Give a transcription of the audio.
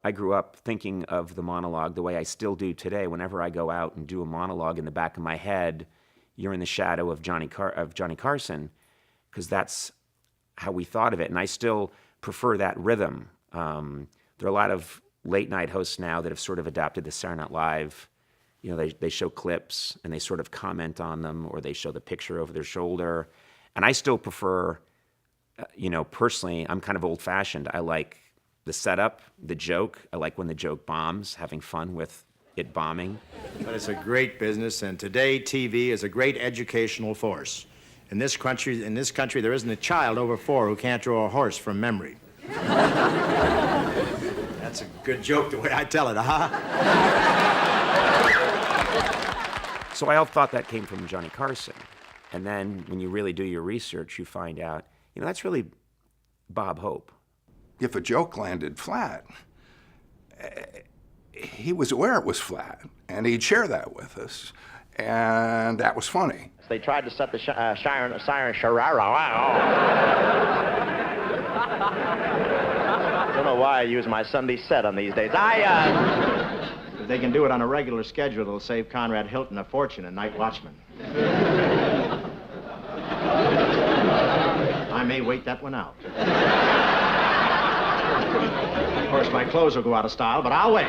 I grew up thinking of the monologue the way I still do today. Whenever I go out and do a monologue, in the back of my head, you're in the shadow of Johnny Carson, because that's how we thought of it. And I still prefer that rhythm. There are a lot of late night hosts now that have sort of adapted the Saturday Night Live. They show clips and they sort of comment on them, or they show the picture over their shoulder. And I still prefer, personally, I'm kind of old fashioned. I like the setup, the joke. I like when the joke bombs, having fun with it bombing. But it's a great business, and today TV is a great educational force. In this country, there isn't a child over 4 who can't draw a horse from memory. That's a good joke the way I tell it, huh? So I all thought that came from Johnny Carson. And then when you really do your research, you find out, that's really Bob Hope. If a joke landed flat, he was aware it was flat, and he'd share that with us, and that was funny. They tried to set the siren Sharara. I don't know why I use my Sunday set on these days. If they can do it on a regular schedule, it'll save Conrad Hilton a fortune in Night Watchman. I may wait that one out. Of course, my clothes will go out of style, but I'll wait.